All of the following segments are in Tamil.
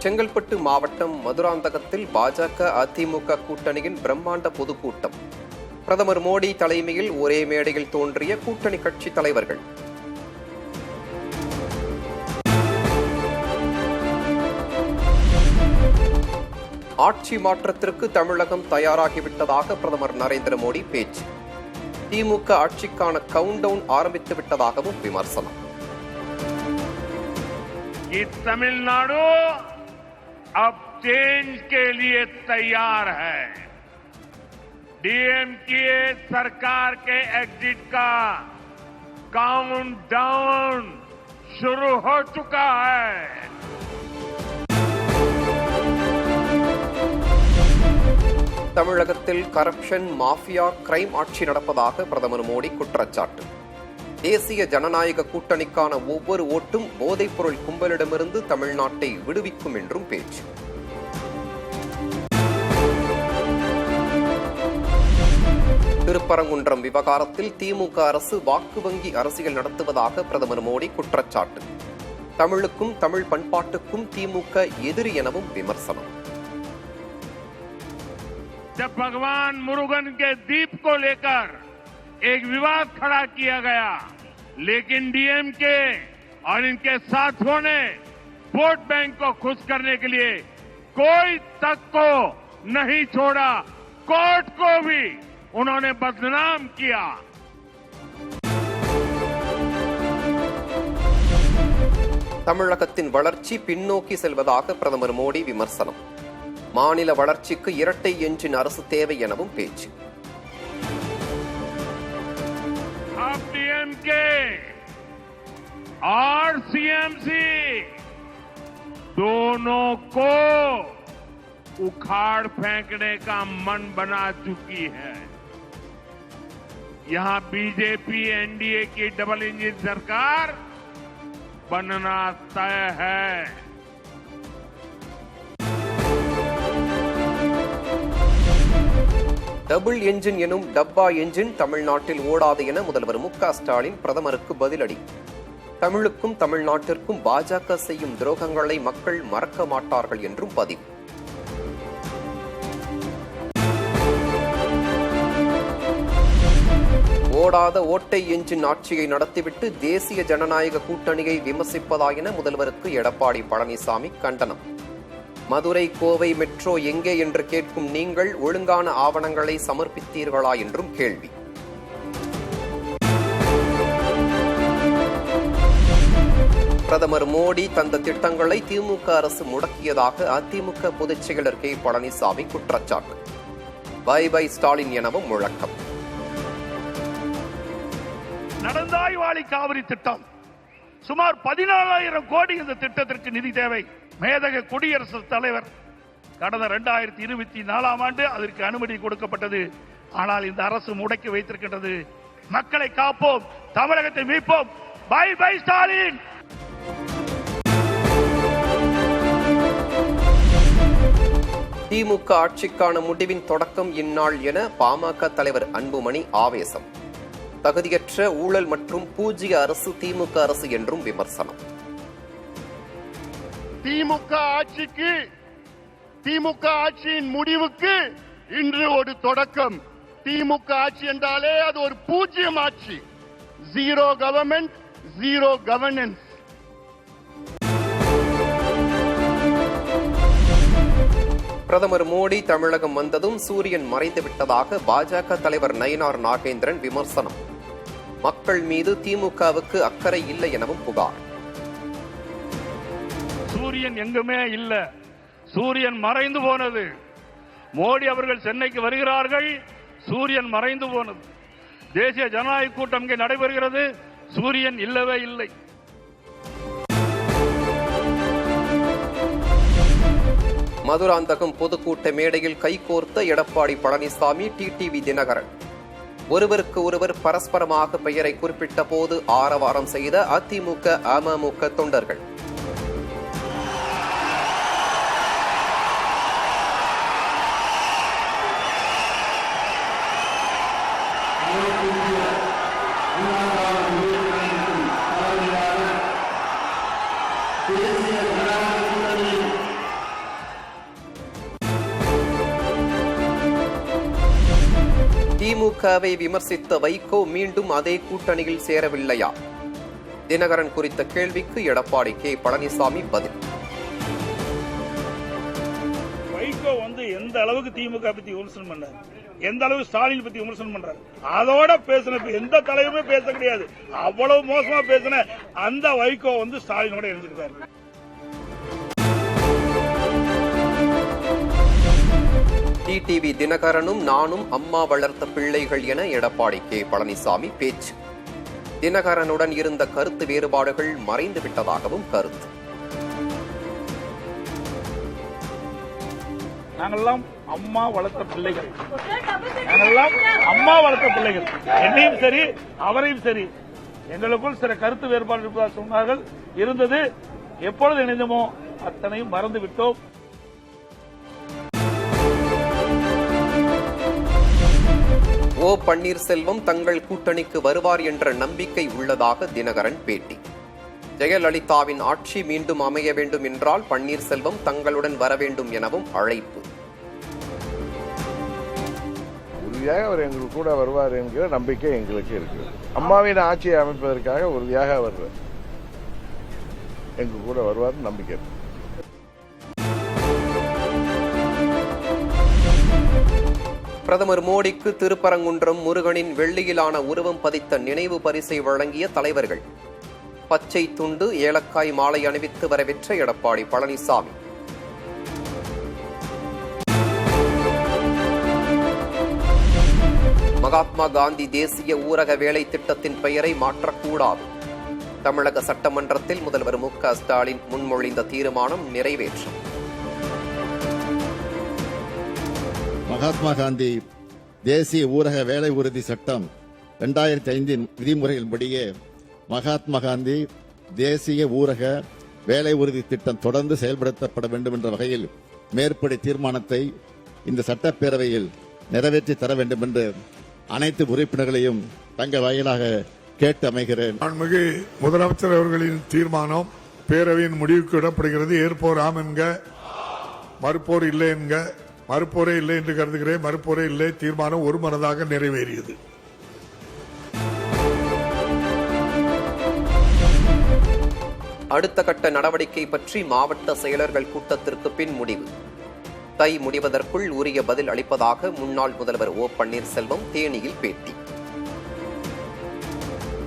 செங்கல்பட்டு மாவட்டம் மதுராந்தகத்தில் பாஜக அதிமுக கூட்டணியின் பிரம்மாண்ட பொதுக்கூட்டம். பிரதமர் மோடி தலைமையில் ஒரே மேடையில் தோன்றிய கூட்டணி கட்சி தலைவர்கள். ஆட்சி மாற்றத்திற்கு தமிழகம் தயாராகிவிட்டதாக பிரதமர் நரேந்திர மோடி பேச்சு. திமுக ஆட்சிக்கான கவுண்ட் டவுன் ஆரம்பித்து விட்டதாகவும் விமர்சனம். तमिलनाडु अब चेंज के लिए तैयार है। डीएमके सरकार के एग्जिट का काउंट डाउन शुरू हो चुका है। தமிழகத்தில் கரப்ஷன், மாஃபியா, கிரைம் ஆட்சி நடப்பதாக பிரதமர் மோடி குற்றச்சாட்டு. தேசிய ஜனநாயக கூட்டணிக்கான ஒவ்வொரு ஓட்டும் போதைப்பொருள் கும்பலிடமிருந்து தமிழ்நாட்டை விடுவிக்கும் என்றும் பேச்சு. திருப்பரங்குன்றம் விவகாரத்தில் திமுக அரசு வாக்கு வங்கி அரசியல் நடத்துவதாக பிரதமர் மோடி குற்றச்சாட்டு. தமிழுக்கும் தமிழ் பண்பாட்டுக்கும் திமுக எதிரி எனவும் விமர்சனம். जब भगवान मुरुगन के दीप को लेकर एक विवाद खड़ा किया गया, लेकिन डीएमके और इनके साथियों ने वोट बैंक को खुश करने के लिए कोई तक को नहीं छोड़ा, कोर्ट को भी उन्होंने बदनाम किया। தமிழகத்தின் வளர்ச்சி பின்னோக்கி செல்வதாக பிரதமர் மோடி விமர்சனம். மாநில வளர்ச்சிக்கு இரட்டை என்ஜின் அரசு தேவை எனவும் பேச்சு. डीएमके और सीएमसी दोनों को उखाड़ फेंकने का मन बना चुकी है। यहां बीजेपी एनडीए की डबल इंजन सरकार बनना तय है। டபுள் என்ஜின் எனும் டப்பா என்ஜின் தமிழ்நாட்டில் ஓடாது என முதல்வர் மு.க. ஸ்டாலின் பிரதமருக்கு பதிலடி. தமிழுக்கும் தமிழ்நாட்டிற்கும் பாஜக செய்யும் துரோகங்களை மக்கள் மறக்க மாட்டார்கள் என்றும் பதிவு. ஓடாத ஓட்டை என்ஜின் ஆட்சியை நடத்திவிட்டு தேசிய ஜனநாயக கூட்டணியை விமர்சிப்பதா என முதல்வருக்கு எடப்பாடி பழனிசாமி கண்டனம். மதுரை கோவை மெட்ரோ எங்கே என்று கேட்கும் நீங்கள் ஒழுங்கான ஆவணங்களை சமர்ப்பித்தீர்களா என்றும் கேள்வி. பிரதமர் மோடி தந்த திட்டங்களை திமுக அரசு முடக்கியதாக அதிமுக பொதுச் செயலர் கே. பழனிசாமி குற்றச்சாட்டு. பை பை ஸ்டாலின் எனவும் முழக்கம். நடந்தாய்வாளி காவிரி திட்டம் சுமார் 14,000 கோடி இந்த திட்டத்திற்கு நிதி தேவை. மேதக குடியரசுத் தலைவர் கடந்த 2024ஆம் ஆண்டு அதற்கு அனுமதி கொடுக்கப்பட்டது. ஆனால் இந்த அரசு முடக்கி வைத்திருக்கின்றது. மக்களை காப்போம், தமிழகத்தை மீட்போம். Bye bye Stalin. திமுக ஆட்சிக்கான முடிவின் தொடக்கம் இந்நாள் என பாமக தலைவர் அன்புமணி ஆவேசம். தகுதியற்ற ஊழல் மற்றும் பூஜ்ய அரசு திமுக அரசு என்றும் விமர்சனம். திமுக ஆட்சியின் முடிவுக்கு இன்று ஒரு தொடக்கம். திமுக ஆட்சி என்றாலே அது ஒரு பூஜ்யம் ஆட்சி. Zero government, zero governance. பிரதமர் மோடி தமிழகம் வந்ததும் சூரியன் மறைந்து விட்டதாக பாஜக தலைவர் நயினார் நாகேந்திரன் விமர்சனம். மக்கள் மீது திமுகவுக்கு அக்கறை இல்லை எனவும் புகார். சூரியன் எங்குமே இல்ல, சூரியன் மறைந்து போனது. மோடி அவர்கள் சென்னைக்கு வருகிறார்கள், சூரியன் மறைந்து போனது. தேசிய ஜனநாயக கூட்டம் இங்கே நடைபெறுகிறது, சூரியன் இல்லவே இல்லை. மதுராந்தகம் பொதுக்கூட்ட மேடையில் கைகோர்த்த எடப்பாடி பழனிசாமி, டிடிவி தினகரன். ஒருவருக்கு ஒருவர் பரஸ்பரமாக பெயரை குறிப்பிட்ட போது ஆரவாரம் செய்த அதிமுக, அமமுக தொண்டர்கள். திமுகவை விமர்சித்த வைகோ மீண்டும் அதே கூட்டணியில் சேரவில்லையா? தினகரன் குறித்த கேள்விக்கு எடப்பாடி கே பழனிசாமி பதில். வைகோ எந்த அளவுக்கு திமுக பத்தி விமர்சனம் பண்ணாரு, எந்த அளவுக்கு ஸ்டாலின் பத்தி விமர்சனம் பண்றாரு, அதோட பேசின எந்த தலைவருமே பேச கிடையாது. அவ்வளவு மோசமா பேசின அந்த வைகோ ஸ்டாலினோட இணைஞ்சிருக்காரு. டிடிவி தினகரனும் நானும் அம்மா வளர்த்த பிள்ளைகள் என எடப்பாடி கே பழனிசாமி பேச்சு. தினகரனுடன் இருந்த கருத்து வேறுபாடுகள் மறைந்து விட்டதாகவும் கருத்து. நாங்கெல்லாம் அம்மா வளர்த்த பிள்ளைகள், நாங்கெல்லாம் அம்மா வளர்த்த பிள்ளைகள். என்னையும் சரி அவரையும் சரி எங்களுக்குள் சில கருத்து வேறுபாடு இருப்பதாக சொன்னார்கள், இருந்தது. எப்பொழுது இணைந்தமோ அத்தனையும் மறந்து விட்டோம். ஓ பன்னீர்செல்வம் தங்கள் கூட்டணிக்கு வருவார் என்ற நம்பிக்கை உள்ளதாக தினகரன் பேட்டி. ஜெயலலிதாவின் ஆட்சி மீண்டும் அமைய வேண்டும் என்றால் பன்னீர்செல்வம் தங்களுடன் வர வேண்டும் எனவும் அழைப்பு. உறுதியாக அவர் எங்களுக்கு கூட வருவார் என்கிற நம்பிக்கை எங்களுக்கு இருக்கு. அம்மாவின் ஆட்சியை அமைப்பதற்காக உறுதியாக அவர் எங்க கூட வருவார் நம்பிக்கை இருக்கு. பிரதமர் மோடிக்கு திருப்பரங்குன்றம் முருகனின் வெள்ளியிலான உருவம் பதித்த நினைவு பரிசை வழங்கிய தலைவர்கள். பச்சை துண்டு ஏலக்காய் மாலை அணிவித்து வரவேற்ற எடப்பாடி பழனிசாமி. மகாத்மா காந்தி தேசிய ஊரக வேலை திட்டத்தின் பெயரை மாற்றக்கூடாது. தமிழக சட்டமன்றத்தில் முதல்வர் மு.க. ஸ்டாலின் முன்மொழிந்த தீர்மானம் நிறைவேற்றம். மகாத்மா காந்தி தேசிய ஊரக வேலை உறுதி சட்டம் 2005 விதிமுறைகளின்படியே மகாத்மா காந்தி தேசிய ஊரக வேலை உறுதி திட்டம் தொடர்ந்து செயல்படுத்தப்பட வேண்டும் என்ற வகையில் மேற்படி தீர்மானத்தை இந்த சட்டப்பேரவையில் நிறைவேற்றி தர வேண்டும் என்று அனைத்து உறுப்பினர்களையும் தங்கள் வாயிலாக கேட்டு அமைகிறேன். மாண்புமிகு முதலமைச்சர் அவர்களின் தீர்மானம் பேரவையின் முடிவுக்கு விடப்படுகிறது. ஏற்போர் ஆம் என்க, மறுப்போர் இல்லை என்க. மறுப்போரே இல்லை என்று கருதுகிறேன். மறுப்போரே இல்லை. தீர்மானம் ஒருமனதாக நிறைவேறியது. அடுத்த கட்ட நடவடிக்கை பற்றி மாவட்ட செயலர்கள் கூட்டத்திற்கு பின் முடிவு. தை முடிவதற்குள் உரிய பதில் அளிப்பதாக முன்னாள் முதல்வர் ஓ பன்னீர்செல்வம் தேனியில் பேட்டி.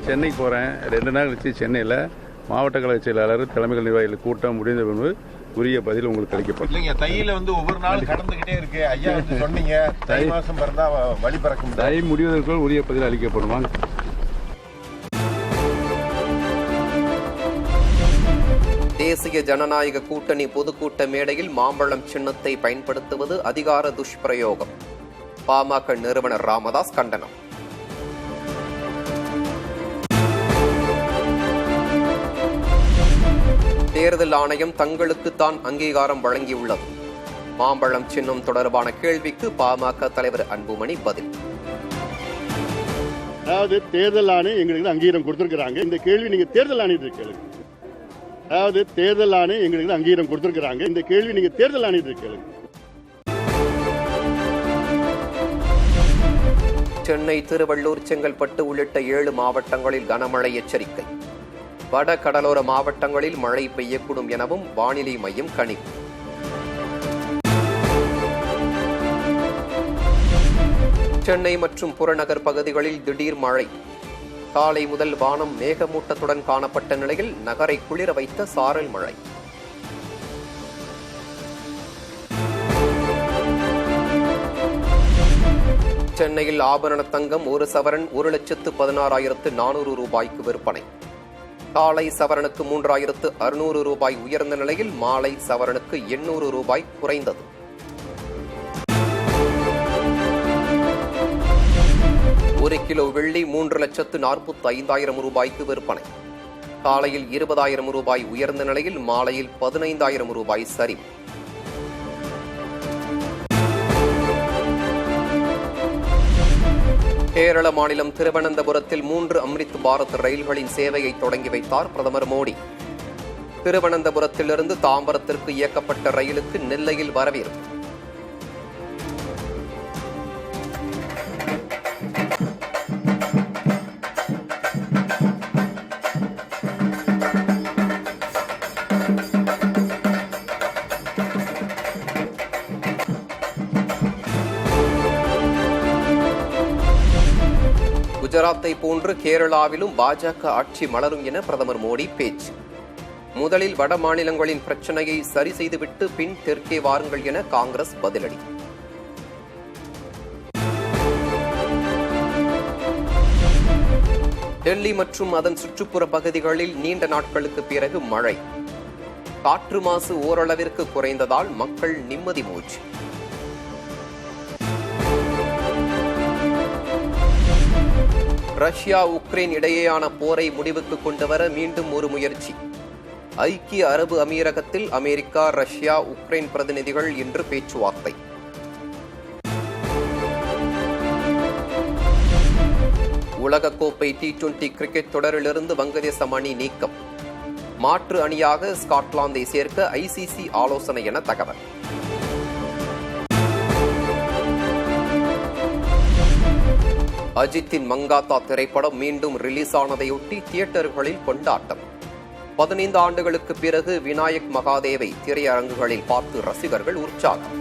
சென்னை போறேன். 2 நாள் கழிச்சு சென்னையில் மாவட்ட கழக செயலாளர் தலைமைகள் நிர்வாகிகள் கூட்டம் முடிந்த பின்பு உரிய பதில் உங்களுக்கு அளிக்கப்படும். தையில ஒவ்வொரு நாள் கடந்துகிட்டே இருக்கு. ஐயா சொன்னீங்க தை மாசம் பிறந்தா வழி பறக்கும். தை முடிவதற்குள் உரிய பதில் அளிக்கப்படுமா? தேசிய ஜனநாயக கூட்டணி பொதுக்கூட்ட மேடையில் மாம்பழம் சின்னத்தை பயன்படுத்துவது அதிகார துஷ்பிரயோகம். பாமக நிறுவனர் ராமதாஸ் கண்டனம். தேர்தல் ஆணையம் தங்களுக்குத்தான் அங்கீகாரம் வழங்கியுள்ளது. மாம்பழம் சின்னம் தொடர்பான கேள்விக்கு பாமக தலைவர் அன்புமணி பதில். அதாவது தேர்தல் ஆணையம் எங்களுக்கு அங்கீகாரம் கொடுத்திருக்கிறாங்க. இந்த கேள்வி நீங்க தேர்தல் ஆணையத்துக்கு கேளுங்க. அதாவது தேர்தல் ஆணையம் எங்களுக்கு அங்கீகாரம் கொடுத்திருக்கிறாங்க. இந்த கேள்வி நீங்க தேர்தல் ஆணையத்துக்கு கேளுங்க. சென்னை, திருவள்ளூர், செங்கல்பட்டு உள்ளிட்ட 7 மாவட்டங்களில் கனமழை எச்சரிக்கை. வட கடலோர மாவட்டங்களில் மழை பெய்யக்கூடும் எனவும் வானிலை மையம் கணிப்பு. சென்னை மற்றும் புறநகர் பகுதிகளில் திடீர் மழை. காலை முதல் வானம் மேகமூட்டத்துடன் காணப்பட்ட நிலையில் நகரை குளிர வைத்த சாரல் மழை. சென்னையில் ஆபரண தங்கம் 1 சவரன் 1,16,400 ரூபாய்க்கு விற்பனை. காலை சவரனுக்கு 3,600 ரூபாய் உயர்ந்த நிலையில் மாலை சவரனுக்கு 800 ரூபாய் குறைந்தது. ஒரு கிலோ வெள்ளி 3,45,000 ரூபாய்க்கு விற்பனை. காலையில் 20,000 ரூபாய் உயர்ந்த நிலையில் மாலையில் 15,000 ரூபாய் சரிவு. கேரள மாநிலம் திருவனந்தபுரத்தில் 3 அம்ரித் பாரத் ரயில்களின் சேவையை தொடங்கி வைத்தார் பிரதமர் மோடி. திருவனந்தபுரத்திலிருந்து தாம்பரத்திற்கு இயக்கப்பட்ட ரயிலுக்கு நெல்லையில் வரவேற்பு. குஜராத்தை போன்று கேரளாவிலும் பாஜக ஆட்சி மலரும் என பிரதமர் மோடி பேச்சு. முதலில் வட மாநிலங்களின் பிரச்சனையை சரி செய்துவிட்டு பின் தெற்கே வாருங்கள் என காங்கிரஸ் பதிலடி. டெல்லி மற்றும் அதன் சுற்றுப்புற பகுதிகளில் நீண்ட நாட்களுக்கு பிறகு மழை. காற்று மாசு ஓரளவிற்கு குறைந்ததால் மக்கள் நிம்மதி மூச்சு. ரஷ்யா உக்ரைன் இடையேயான போரை முடிவுக்கு கொண்டுவர மீண்டும் ஒரு முயற்சி. ஐக்கிய அரபு அமீரகத்தில் அமெரிக்கா, ரஷ்யா, உக்ரைன் பிரதிநிதிகள் இன்று பேச்சுவார்த்தை. உலகக்கோப்பை T20 கிரிக்கெட் தொடரிலிருந்து வங்கதேசம் அணி நீக்கம். மாற்று அணியாக ஸ்காட்லாந்தை சேர்க்க ICC ஆலோசனை என தகவல். அஜித்தின் மங்காத்தா திரைப்படம் மீண்டும் ரிலீஸ் ஆனதையொட்டி தியேட்டர்களில் கொண்டாட்டம். 15 ஆண்டுகளுக்கு பிறகு விநாயக் மகாதேவை திரையரங்குகளில் பார்த்து ரசிகர்கள் உற்சாகம்.